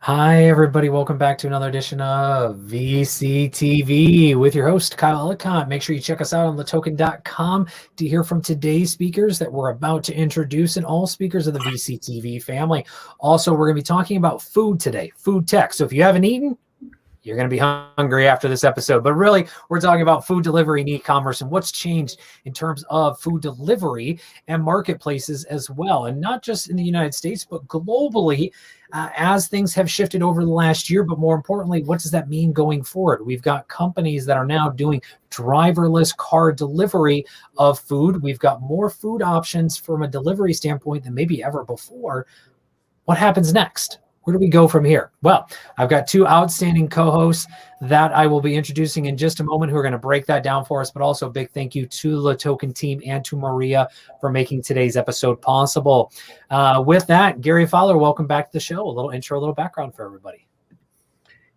Hi, everybody. Welcome back to another edition of VCTV with your host, Kyle Ellicott. Make sure you check us out on LATOKEN.com to hear from today's speakers that we're about to introduce and all speakers of the VCTV family. Also, we're going to be talking about food today, food tech. So if you haven't eaten, you're going to be hungry after this episode. But really, we're talking about food delivery and e-commerce and what's changed in terms of food delivery and marketplaces as well. And not just in the United States, but globally, as things have shifted over the last year. But more importantly, what does that mean going forward? We've got companies that are now doing driverless car delivery of food. We've got more food options from a delivery standpoint than maybe ever before. What happens next? Where do we go from here? Well, I've got two outstanding co-hosts that I will be introducing in just a moment who are going to break that down for us, but also a big thank you to the LATOKEN team and to Maria for making today's episode possible. With that, Gary Fowler, welcome back to the show. A little intro, a little background for everybody.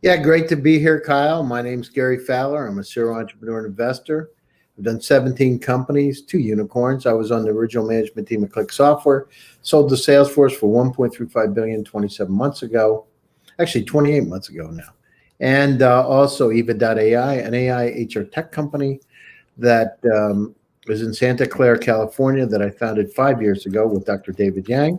Yeah, great to be here, Kyle. My name's Gary Fowler. I'm a serial entrepreneur and investor. I've done 17 companies, 2 unicorns. I was on the original management team at Click Software, sold to Salesforce for $1.35 billion 27 months ago, actually 28 months ago now. And also Eva.ai, an AI HR tech company that is in Santa Clara, California, that I founded 5 years ago with Dr. David Yang.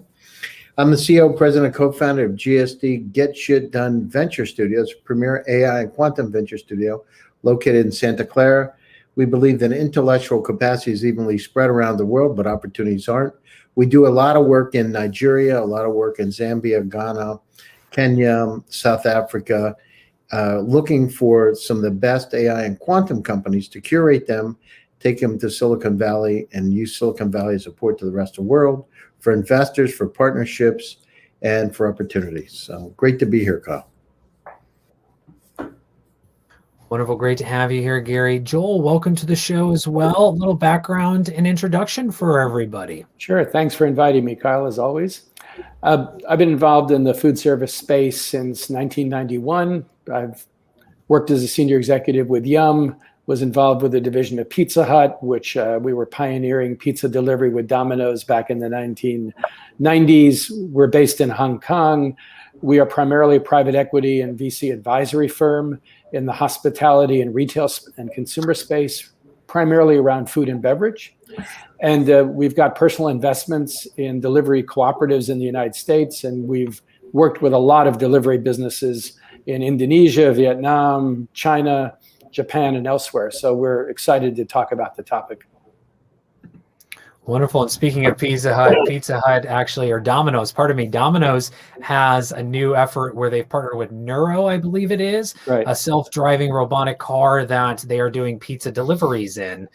I'm the CEO, president, and co-founder of GSD Get Shit Done Venture Studios, premier AI and quantum venture studio located in Santa Clara. We believe that intellectual capacity is evenly spread around the world, but opportunities aren't. We do a lot of work in Nigeria, a lot of work in Zambia, Ghana, Kenya, South Africa, looking for some of the best AI and quantum companies to curate them, take them to Silicon Valley, and use Silicon Valley as a port to the rest of the world for investors, for partnerships, and for opportunities. So great to be here, Kyle. Wonderful. Great to have you here, Gary. Joel, welcome to the show as well. A little background and introduction for everybody. Sure. Thanks for inviting me, Kyle, as always. I've been involved in the food service space since 1991. I've worked as a senior executive with Yum, was involved with the division of Pizza Hut, which we were pioneering pizza delivery with Domino's back in the 1990s. We're based in Hong Kong. We are primarily a private equity and VC advisory firm in the hospitality and retail and consumer space, primarily around food and beverage. And we've got personal investments in delivery cooperatives in the United States, and we've worked with a lot of delivery businesses in Indonesia, Vietnam, China, Japan, and elsewhere. So we're excited to talk about the topic. Wonderful. And speaking of Pizza Hut actually, or Domino's, Domino's has a new effort where they've partnered with Neuro, I believe it is, right, a self-driving robotic car that they are doing pizza deliveries in,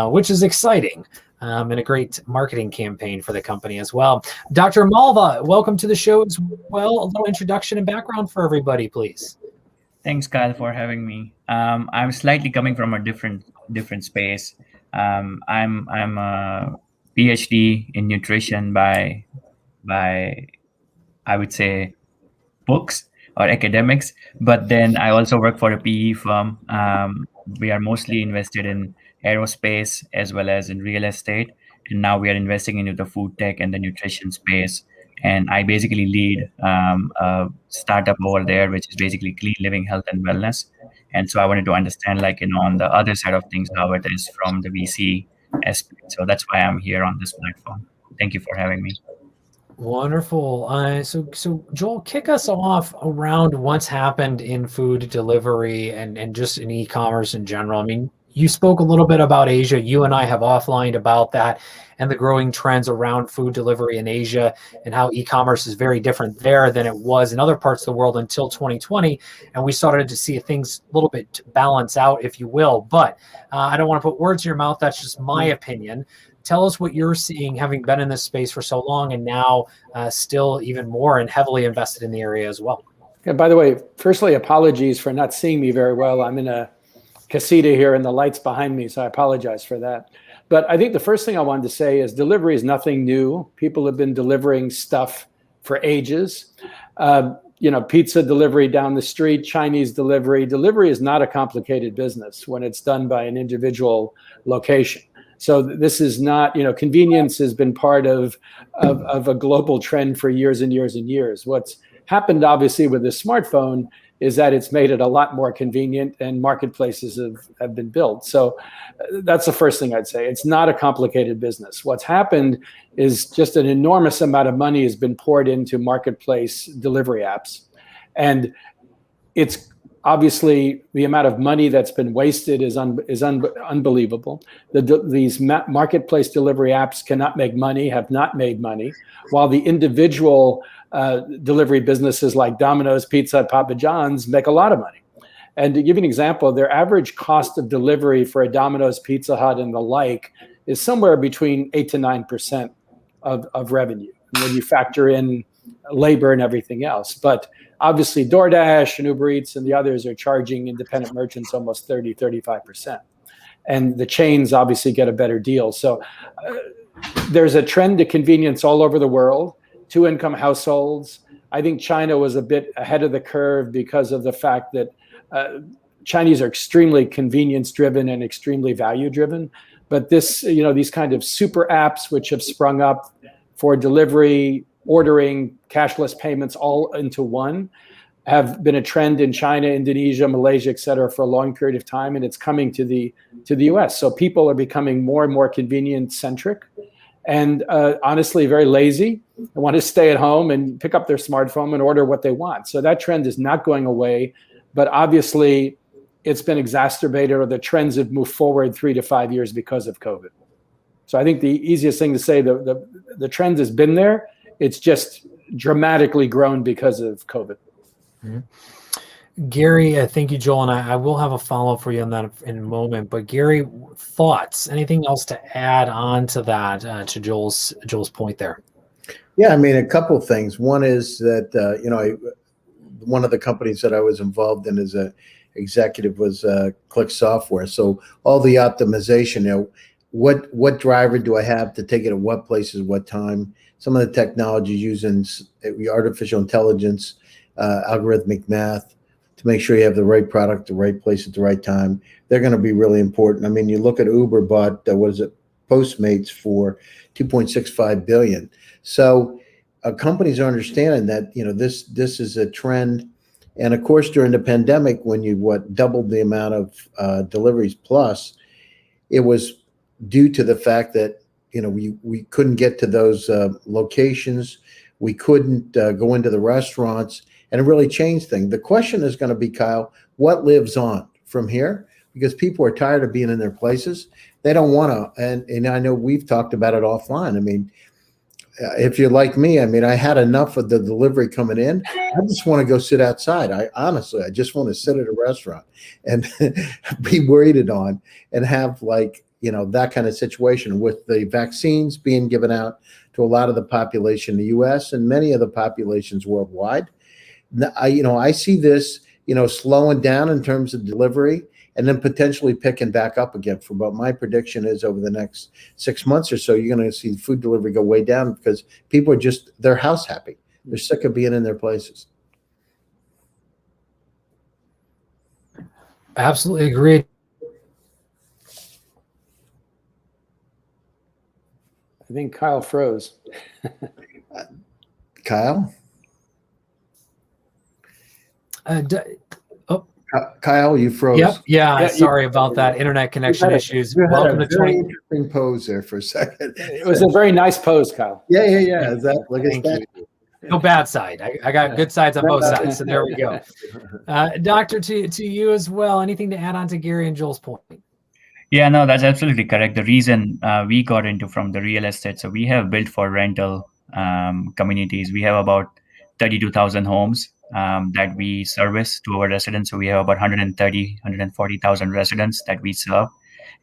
which is exciting and a great marketing campaign for the company as well. Dr. Malva, welcome to the show as well. A little introduction and background for everybody, please. Thanks, Kyle, for having me. I'm slightly coming from a different space. I'm a PhD in nutrition by I would say books or academics, but then I also work for a PE firm. We are mostly invested in aerospace as well as in real estate, and now we are investing into the food tech and the nutrition space. And I basically lead a startup over there, which is basically clean living, health, and wellness. And so I wanted to understand, on the other side of things, how it is from the VC aspect. So that's why I'm here on this platform. Thank you for having me. Wonderful. So Joel, kick us off around what's happened in food delivery and just in e-commerce in general. I mean, you spoke a little bit about Asia. You and I have offlined about that and the growing trends around food delivery in Asia and how e-commerce is very different there than it was in other parts of the world until 2020. And we started to see things a little bit balance out, if you will. But I don't want to put words in your mouth. That's just my opinion. Tell us what you're seeing, having been in this space for so long and now still even more and heavily invested in the area as well. And by the way, firstly, apologies for not seeing me very well. I'm in a casita here and the lights behind me, so I apologize for that. But I think the first thing I wanted to say is delivery is nothing new. People have been delivering stuff for ages. Pizza delivery down the street, Chinese delivery. Delivery is not a complicated business when it's done by an individual location. So this is not, convenience has been part of a global trend for years and years and years. What's happened, obviously, with the smartphone is that it's made it a lot more convenient, and marketplaces have been built. So that's the first thing I'd say. It's not a complicated business. What's happened is just an enormous amount of money has been poured into marketplace delivery apps. And it's obviously the amount of money that's been wasted is unbelievable. These marketplace delivery apps cannot make money, have not made money, while the individual delivery businesses like Domino's Pizza, Papa John's make a lot of money. And to give you an example, their average cost of delivery for a Domino's, Pizza Hut, and the like is somewhere between 8 to 9% of revenue when you factor in labor and everything else. But obviously DoorDash and Uber Eats and the others are charging independent merchants almost 30, 35%. And the chains obviously get a better deal. So there's a trend to convenience all over the world. Two-income households. I think China was a bit ahead of the curve because of the fact that Chinese are extremely convenience-driven and extremely value-driven. But these kind of super apps which have sprung up for delivery, ordering, cashless payments all into one have been a trend in China, Indonesia, Malaysia, et cetera, for a long period of time, and it's coming to the US. So people are becoming more and more convenience-centric, and honestly, very lazy. They want to stay at home and pick up their smartphone and order what they want. So that trend is not going away, but obviously it's been exacerbated, or the trends have moved forward 3 to 5 years because of COVID. So I think the easiest thing to say, the trend has been there. It's just dramatically grown because of COVID. Mm-hmm. Gary, thank you, Joel, and I will have a follow-up for you on that in a moment. But Gary, thoughts? Anything else to add on to that, to Joel's point there? Yeah, I mean, a couple of things. One is that one of the companies that I was involved in as a executive was Click Software. So all the optimization, what driver do I have to take it at what places, what time? Some of the technology using artificial intelligence, algorithmic math, to make sure you have the right product, the right place at the right time. They're going to be really important. I mean, you look at Uber bought, Postmates for $2.65 billion. So companies are understanding that, this is a trend. And of course, during the pandemic, when you doubled the amount of deliveries plus, it was due to the fact that, we couldn't get to those locations. We couldn't go into the restaurants, and it really changed things. The question is going to be, Kyle, what lives on from here? Because people are tired of being in their places. They don't want to, and I know we've talked about it offline. I mean, if you're like me, I had enough of the delivery coming in. I just want to go sit outside. I just want to sit at a restaurant and be waited on and have that kind of situation with the vaccines being given out to a lot of the population in the US and many of the populations worldwide. I see this, slowing down in terms of delivery and then potentially picking back up again. For what my prediction is, over the next 6 months or so, you're going to see food delivery go way down because people are they're house happy. They're sick of being in their places. Absolutely agreed. I think Kyle froze. Kyle? Kyle, you froze. Yep. Yeah. Sorry about that. Internet connection issues. Welcome to 20. Interesting pose there for a second. It was a very nice pose, Kyle. Yeah. Look at that. No bad side. I got good sides on both sides. So there we go. Doctor, to you as well. Anything to add on to Gary and Joel's point? Yeah, no, that's absolutely correct. The reason we got into from the real estate, so we have built for rental communities. We have about 32,000 homes that we service to our residents. So we have about 140,000 residents that we serve.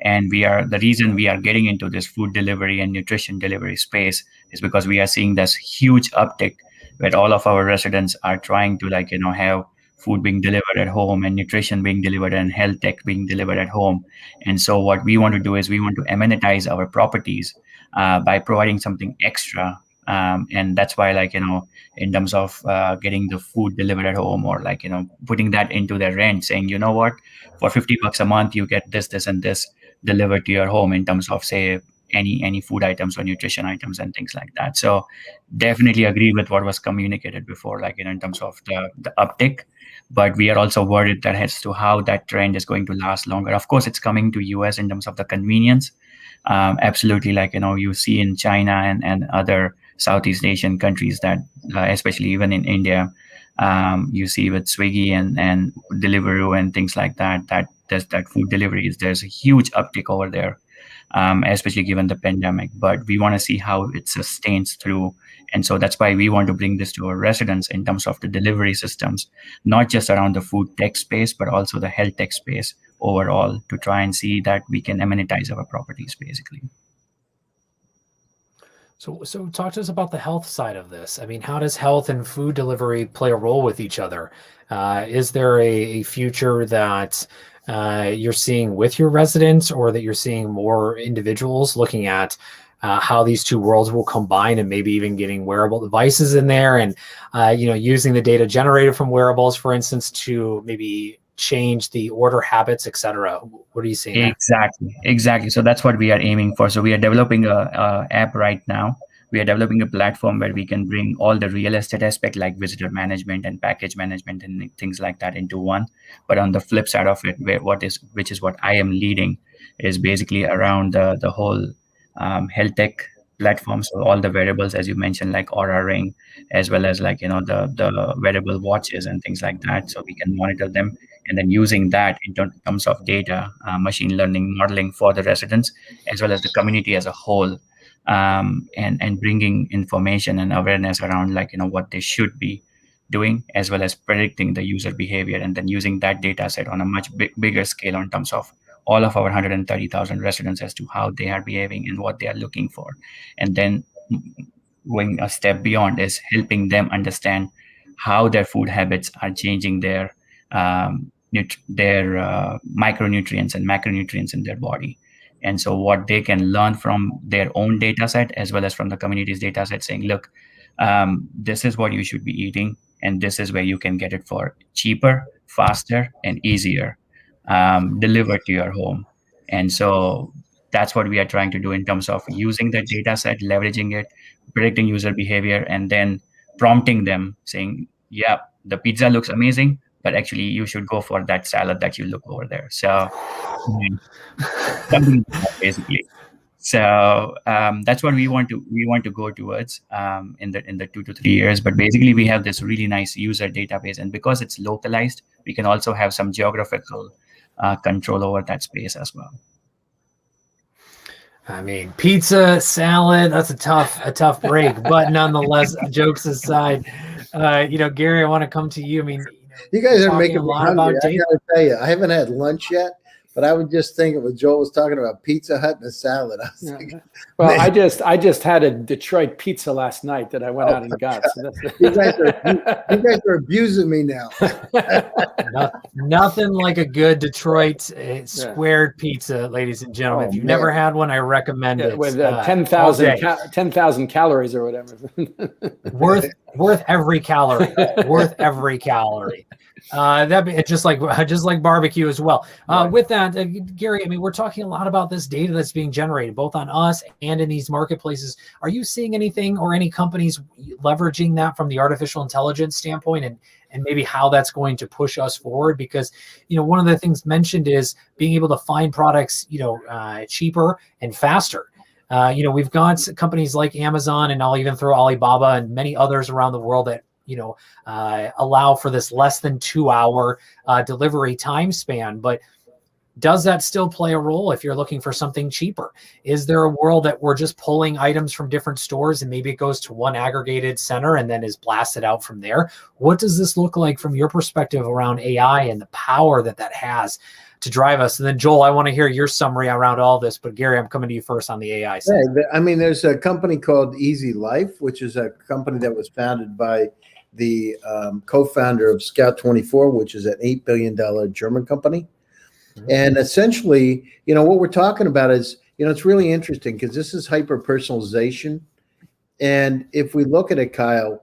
And the reason we are getting into this food delivery and nutrition delivery space is because we are seeing this huge uptick where all of our residents are trying to have food being delivered at home and nutrition being delivered and health tech being delivered at home. And so what we want to do is we want to amenitize our properties by providing something extra. And that's why, in terms of getting the food delivered at home, or putting that into their rent, saying, for $50 a month, you get this, and this delivered to your home in terms of, say, any food items or nutrition items and things like that. So definitely agree with what was communicated before, like in terms of the uptick. But we are also worried that as to how that trend is going to last longer. Of course, it's coming to US in terms of the convenience. Absolutely, like you see in China and other Southeast Asian countries that, especially even in India, you see with Swiggy and Deliveroo and things like that, that food deliveries, there's a huge uptick over there, especially given the pandemic. But we want to see how it sustains through. And so that's why we want to bring this to our residents in terms of the delivery systems, not just around the food tech space, but also the health tech space overall, to try and see that we can amenitize our properties, basically. So talk to us about the health side of this. I mean, how does health and food delivery play a role with each other? Is there a future that you're seeing with your residents, or that you're seeing more individuals looking at how these two worlds will combine, and maybe even getting wearable devices in there, and using the data generated from wearables, for instance, to maybe change the order habits, etc.? What are you seeing there? Exactly. So that's what we are aiming for. So we are developing a app right now. We are developing a platform where we can bring all the real estate aspect, like visitor management and package management and things like that, into one. But on the flip side of it, which is what I am leading, is basically around the whole health tech platform. So all the wearables, as you mentioned, like Aura Ring, as well as like the wearable watches and things like that, so we can monitor them, and then using that in terms of data, machine learning modeling for the residents as well as the community as a whole, and bringing information and awareness around like what they should be doing, as well as predicting the user behavior, and then using that data set on a much bigger scale in terms of all of our 130,000 residents as to how they are behaving and what they are looking for. And then going a step beyond is helping them understand how their food habits are changing their micronutrients and macronutrients in their body. And so what they can learn from their own data set as well as from the community's data set, saying, look, this is what you should be eating, and this is where you can get it for cheaper, faster, and easier, delivered to your home. And so that's what we are trying to do in terms of using that data set, leveraging it, predicting user behavior, and then prompting them, saying, yeah, the pizza looks amazing, but actually you should go for that salad that you look over there. So something like that, basically. So that's what we want to go towards in the 2 to 3 years. But basically, we have this really nice user database, and because it's localized, we can also have some geographical control over that space as well. I mean, pizza, salad, that's a tough break. But nonetheless, jokes aside, Gary, I want to come to you. I mean, you guys are making a me lot hungry. about I data. gotta tell you, I haven't had lunch yet, but I was just thinking when Joel was talking about Pizza Hut and a salad. I was thinking, well, man. I just had a Detroit pizza last night that I went out and got. So you guys are abusing me now. Nothing like a good Detroit squared pizza, ladies and gentlemen. If you've never had one, I recommend it. With 10,000 calories or whatever. worth every calorie. Worth every calorie. That be just like barbecue as well. Right. With that, Gary, I mean, we're talking a lot about this data that's being generated both on us and in these marketplaces. Are you seeing anything or any companies leveraging that from the artificial intelligence standpoint, and maybe how that's going to push us forward? Because one of the things mentioned is being able to find products cheaper and faster. We've got companies like Amazon, and I'll even throw Alibaba and many others around the world that allow for this less than 2 hour delivery time span. But does that still play a role if you're looking for something cheaper? Is there a world that we're just pulling items from different stores and maybe it goes to one aggregated center and then is blasted out from there? What does this look like from your perspective around AI and the power that has to drive us? And then Joel, I want to hear your summary around all this, but Gary, I'm coming to you first on the AI side. Yeah, I mean, there's a company called Easy Life, which is a company that was founded by the co-founder of Scout24, which is an $8 billion German company. And essentially, what we're talking about is, it's really interesting because this is hyper-personalization. And if we look at it, Kyle,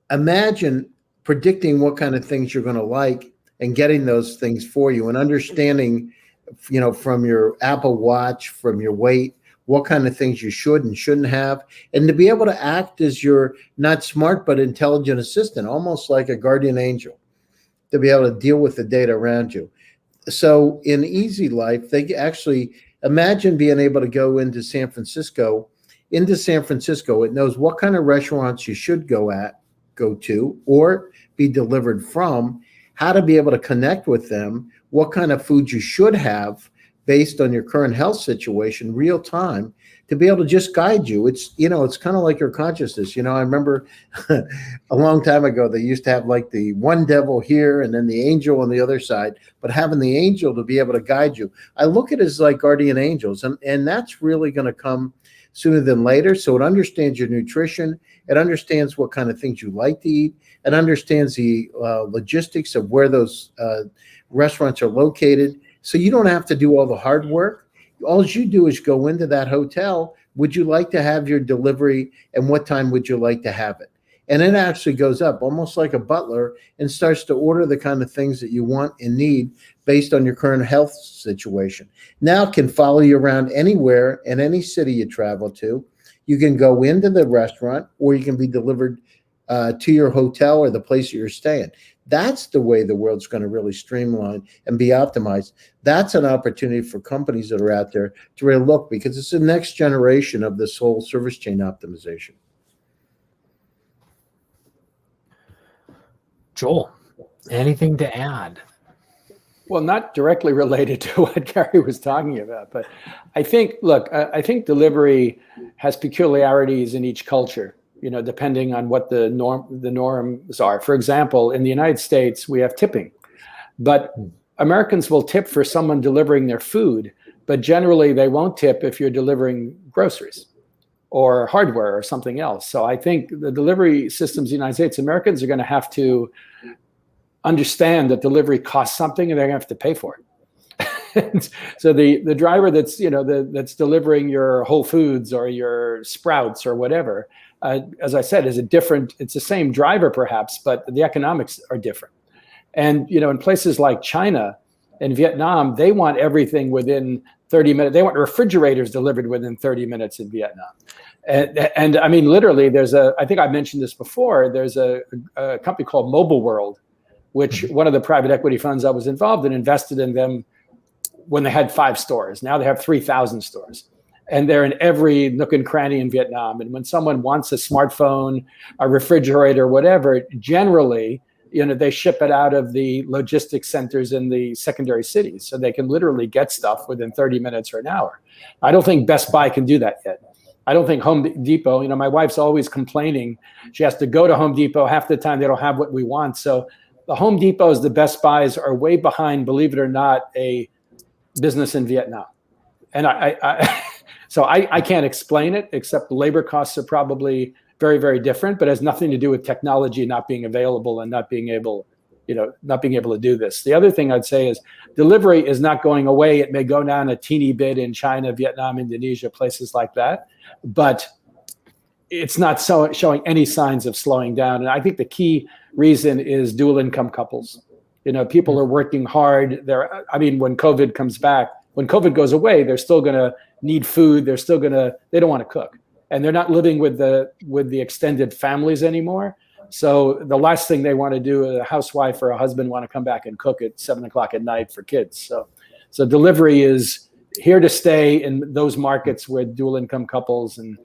imagine predicting what kind of things you're going to like and getting those things for you, and understanding, from your Apple Watch, from your weight, what kind of things you should and shouldn't have, and to be able to act as your not smart but intelligent assistant, almost like a guardian angel, to be able to deal with the data around you. So in Easy Life, they actually imagine being able to go into San Francisco. It knows what kind of restaurants you should go to, or be delivered from, how to be able to connect with them, what kind of food you should have based on your current health situation, real time, to be able to just guide you. It's, it's kind of like your consciousness. I remember a long time ago, they used to have like the one devil here and then the angel on the other side, but having the angel to be able to guide you. I look at it as like guardian angels, and that's really going to come sooner than later. So it understands your nutrition. It understands what kind of things you like to eat. It understands the logistics of where those restaurants are located. So you don't have to do all the hard work. All you do is go into that hotel. Would you like to have your delivery, and what time would you like to have it? And it actually goes up almost like a butler and starts to order the kind of things that you want and need based on your current health situation. Now it can follow you around anywhere in any city you travel to. You can go into the restaurant, or you can be delivered to your hotel or the place that you're staying. That's the way the world's going to really streamline and be optimized. That's an opportunity for companies that are out there to really look, because it's the next generation of this whole service chain optimization. Joel, anything to add? Well, not directly related to what Gary was talking about, but I think delivery has peculiarities in each culture, depending on what the norms are. For example, in the United States, we have tipping, but Americans will tip for someone delivering their food, but generally they won't tip if you're delivering groceries or hardware or something else. So I think the delivery systems in the United States, Americans are going to have to understand that delivery costs something, and they're going to have to pay for it. So the driver that's that's delivering your Whole Foods or your Sprouts or whatever, as I said, it's the same driver perhaps, but the economics are different. And in places like China and Vietnam, they want everything within 30 minutes. They want refrigerators delivered within 30 minutes in Vietnam. And I mean, literally, I think I mentioned this before, there's a company called Mobile World, which one of the private equity funds I was involved in invested in them when they had 5 stores. Now they have 3,000 stores. And they're in every nook and cranny in Vietnam. And when someone wants a smartphone, a refrigerator, whatever, generally, they ship it out of the logistics centers in the secondary cities. So they can literally get stuff within 30 minutes or an hour. I don't think Best Buy can do that yet. I don't think Home Depot, my wife's always complaining. She has to go to Home Depot. Half the time they don't have what we want. So the Home Depots, the Best Buys are way behind, believe it or not, a business in Vietnam. And I can't explain it, except the labor costs are probably very, very different, but it has nothing to do with technology not being available and not being able to do this. The other thing I'd say is delivery is not going away. It may go down a teeny bit in China, Vietnam, Indonesia, places like that, but it's not showing any signs of slowing down. And I think the key reason is dual income couples. People are working hard. When COVID comes back, when COVID goes away, they're still going to need food. They don't want to cook, and they're not living with the extended families anymore. So the last thing they want to do, a housewife or a husband want to come back and cook at 7 o'clock at night for kids. So delivery is here to stay in those markets with dual income couples. And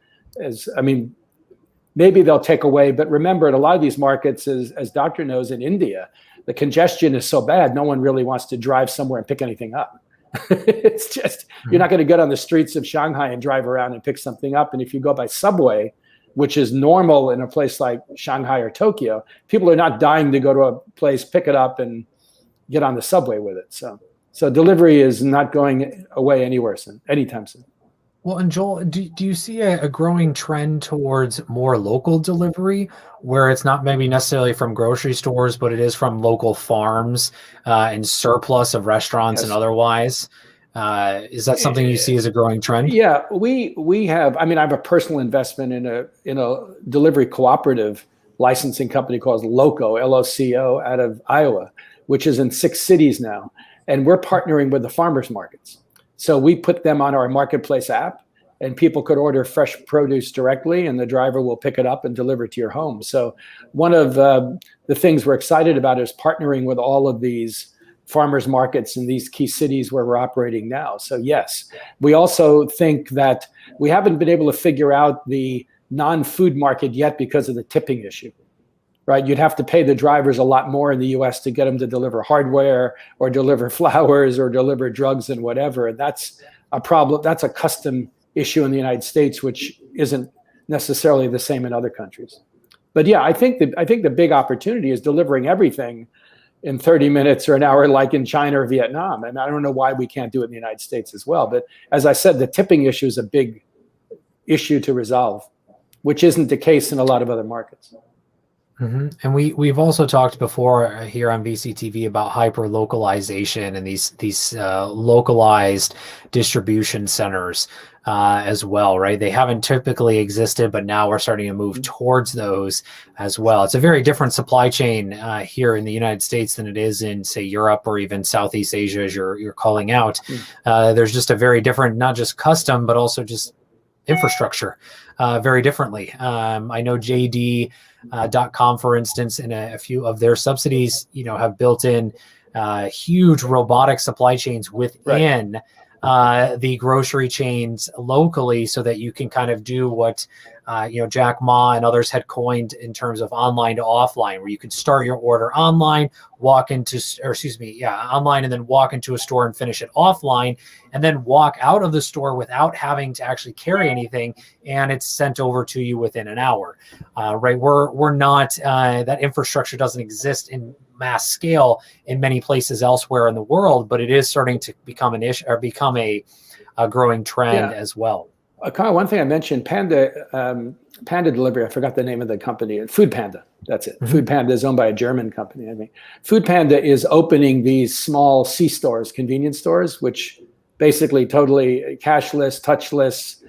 maybe they'll take away, but remember, in a lot of these markets, as Doctor knows, in India, the congestion is so bad, no one really wants to drive somewhere and pick anything up. It's just, you're not going to get on the streets of Shanghai and drive around and pick something up. And if you go by subway, which is normal in a place like Shanghai or Tokyo, people are not dying to go to a place, pick it up, and get on the subway with it. So delivery is not going away anywhere soon, anytime soon. Well, and Joel, do you see a growing trend towards more local delivery, where it's not maybe necessarily from grocery stores, but it is from local farms and surplus of restaurants and otherwise? Is that something you see as a growing trend? Yeah, we have. I have a personal investment in a delivery cooperative licensing company called LOCO, LOCO, out of Iowa, which is in 6 cities now, and we're partnering with the farmers markets. So we put them on our marketplace app, and people could order fresh produce directly, and the driver will pick it up and deliver it to your home. So one of the things we're excited about is partnering with all of these farmers markets in these key cities where we're operating now. So yes, we also think that we haven't been able to figure out the non-food market yet because of the tipping issue. Right, you'd have to pay the drivers a lot more in the U.S. to get them to deliver hardware or deliver flowers or deliver drugs and whatever. And that's a problem. That's a custom issue in the United States, which isn't necessarily the same in other countries. But yeah, I think the big opportunity is delivering everything in 30 minutes or an hour, like in China or Vietnam. And I don't know why we can't do it in the United States as well. But as I said, the tipping issue is a big issue to resolve, which isn't the case in a lot of other markets. Mm-hmm. And we've also talked before here on VCTV about hyper localization and these localized distribution centers as well, right? They haven't typically existed, but now we're starting to move towards those as well. It's a very different supply chain here in the United States than it is in, say, Europe or even Southeast Asia, as you're calling out. There's just a very different, not just custom, but also just infrastructure very differently. I know JD.com, for instance, in a few of their subsidies, have built in huge robotic supply chains within the grocery chains locally, so that you can kind of do what Jack Ma and others had coined in terms of online to offline, where you can start your order online, online, and then walk into a store and finish it offline, and then walk out of the store without having to actually carry anything, and it's sent over to you within an hour. Right? We're not that infrastructure doesn't exist in mass scale in many places elsewhere in the world, but it is starting to become an issue or become a growing trend as well. Kyle, one thing I mentioned, Panda Delivery, I forgot the name of the company, Food Panda, that's it. Mm-hmm. Food Panda is owned by a German company, I think. Food Panda is opening these small C-stores, convenience stores, which basically totally cashless, touchless,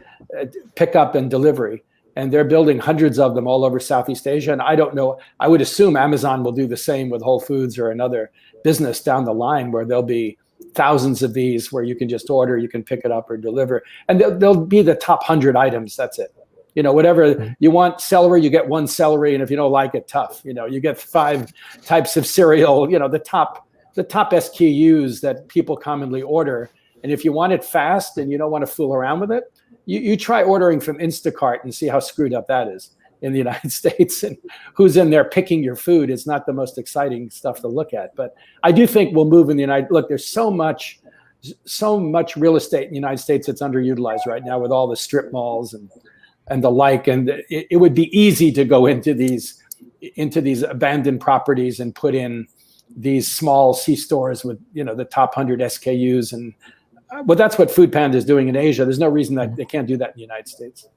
pickup and delivery. And they're building hundreds of them all over Southeast Asia. And I don't know, I would assume Amazon will do the same with Whole Foods or another business down the line, where there'll be thousands of these where you can just order, you can pick it up or deliver. And they'll be the top 100 items, that's it. Whatever you want, celery, you get one celery. And if you don't like it, tough. You get 5 types of cereal, the top SKUs that people commonly order. And if you want it fast and you don't want to fool around with it, you try ordering from Instacart and see how screwed up that is in the United States, and who's in there picking your food. It's not the most exciting stuff to look at. But I do think we'll move in the look, there's so much real estate in the United States that's underutilized right now with all the strip malls and the like. And it would be easy to go into these abandoned properties and put in these small C-stores with, the top 100 SKUs. And well, that's what Food Panda is doing in Asia. There's no reason that they can't do that in the United States.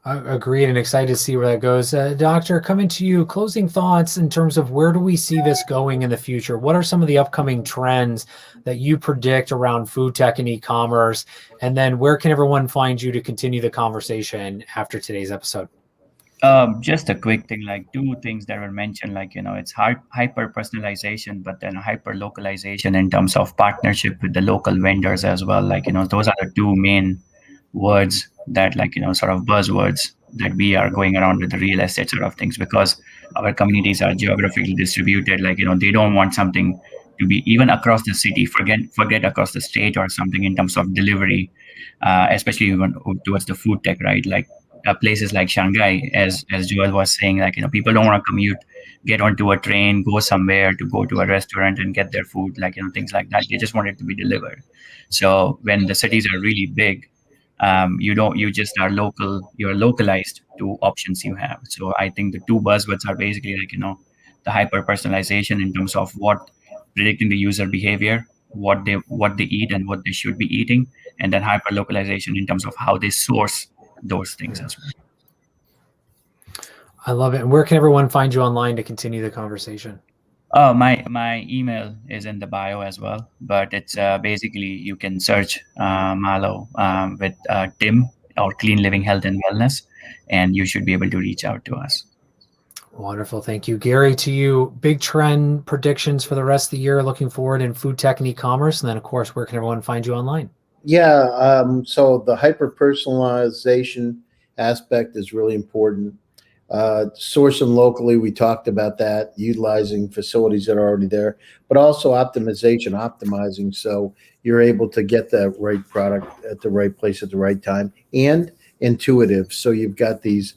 Agreed, and excited to see where that goes. Doctor, coming to you, closing thoughts in terms of where do we see this going in the future? What are some of the upcoming trends that you predict around food tech and e-commerce? And then where can everyone find you to continue the conversation after today's episode? Just a quick thing, like 2 things that were mentioned, it's hyper personalization, but then hyper localization in terms of partnership with the local vendors as well. Those are the 2 main words that sort of buzzwords that we are going around with the real estate sort of things, because our communities are geographically distributed. They don't want something to be even across the city, forget across the state or something in terms of delivery, especially even towards the food tech, right? Places like Shanghai, as Joel was saying, people don't want to commute, get onto a train, go somewhere to go to a restaurant and get their food, things like that. They just want it to be delivered. So when the cities are really big, you just are local, you're localized to options you have. So I think the 2 buzzwords are basically the hyper personalization in terms of predicting the user behavior, what they eat and what they should be eating, and then hyper localization in terms of how they source those things as well. I love it. And where can everyone find you online to continue the conversation? My email is in the bio as well, but it's basically you can search Malo with Tim or Clean Living Health and Wellness, and you should be able to reach out to us. Wonderful. Thank you. Gary, to you, big trend predictions for the rest of the year looking forward in food tech and e-commerce. And then, of course, where can everyone find you online? Yeah, so the hyper personalization aspect is really important. Sourcing locally, we talked about that, utilizing facilities that are already there, but also optimizing so you're able to get the right product at the right place at the right time, and intuitive. So you've got these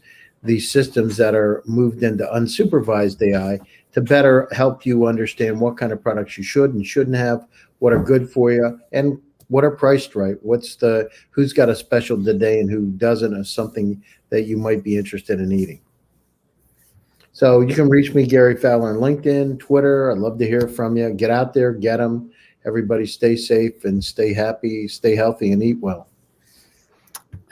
systems that are moved into unsupervised AI to better help you understand what kind of products you should and shouldn't have, what are good for you, and what are priced right. Who's got a special today and who doesn't, or something that you might be interested in eating. So you can reach me, Gary Fowler, on LinkedIn, Twitter. I'd love to hear from you. Get out there, get them. Everybody stay safe and stay happy, stay healthy, and eat well.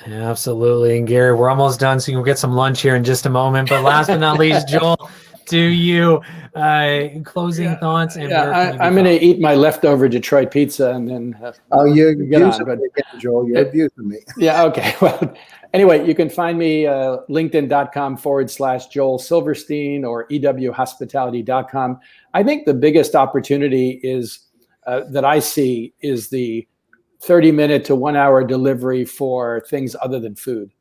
Absolutely. And Gary, we're almost done, so you'll get some lunch here in just a moment. But last but not least, Joel, to you, closing thoughts. And I'm going to eat my leftover Detroit pizza and then you're get on. But Joel, you're abusing me. Yeah. Okay. Well, anyway, you can find me linkedin.com/Joel Silverstein or ewhospitality.com. I think the biggest opportunity is that I see is the 30-minute to 1 hour delivery for things other than food.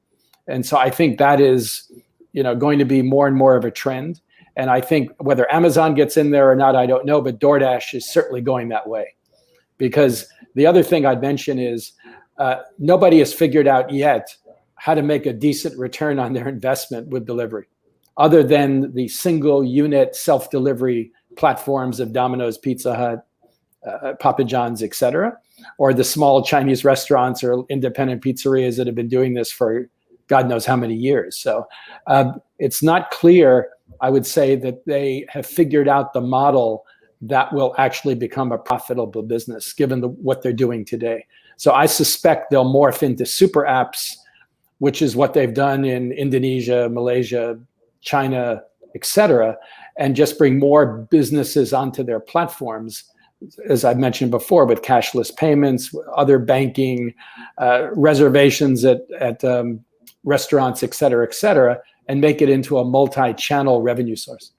And so I think that is, going to be more and more of a trend. And I think whether Amazon gets in there or not, I don't know, but DoorDash is certainly going that way. Because the other thing I'd mention is nobody has figured out yet how to make a decent return on their investment with delivery, other than the single unit self-delivery platforms of Domino's, Pizza Hut, Papa John's, et cetera, or the small Chinese restaurants or independent pizzerias that have been doing this for God knows how many years. So it's not clear, I would say, that they have figured out the model that will actually become a profitable business, given what they're doing today. So I suspect they'll morph into super apps, which is what they've done in Indonesia, Malaysia, China, et cetera, and just bring more businesses onto their platforms, as I've mentioned before, with cashless payments, other banking, reservations at restaurants, et cetera, and make it into a multi-channel revenue source.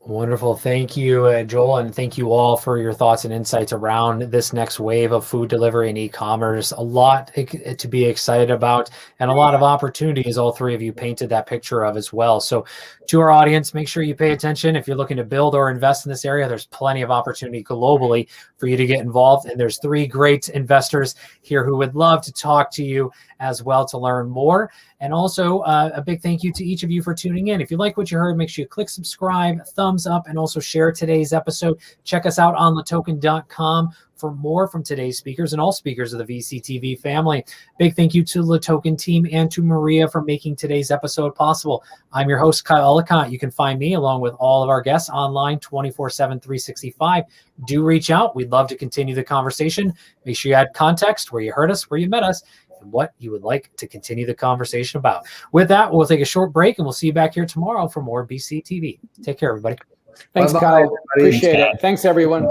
Wonderful. Thank you, Joel, and thank you all for your thoughts and insights around this next wave of food delivery and e-commerce. A lot to be excited about and a lot of opportunities all three of you painted that picture of as well. So to our audience, make sure you pay attention. If you're looking to build or invest in this area, there's plenty of opportunity globally for you to get involved. And there's three great investors here who would love to talk to you as well to learn more. And also a big thank you to each of you for tuning in. If you like what you heard, make sure you click subscribe, thumbs up, and also share today's episode. Check us out on LATOKEN.com for more from today's speakers and all speakers of the VCTV family. Big thank you to LATOKEN team and to Maria for making today's episode possible. I'm your host, Kyle Ellicott. You can find me along with all of our guests online 24/7, 365. Do reach out. We'd love to continue the conversation. Make sure you add context, where you heard us, where you met us, and what you would like to continue the conversation about. With that, we'll take a short break and we'll see you back here tomorrow for more BCTV. Take care, everybody. Thanks, Bye-bye, Kyle. everybody. Appreciate it. Thanks, everyone.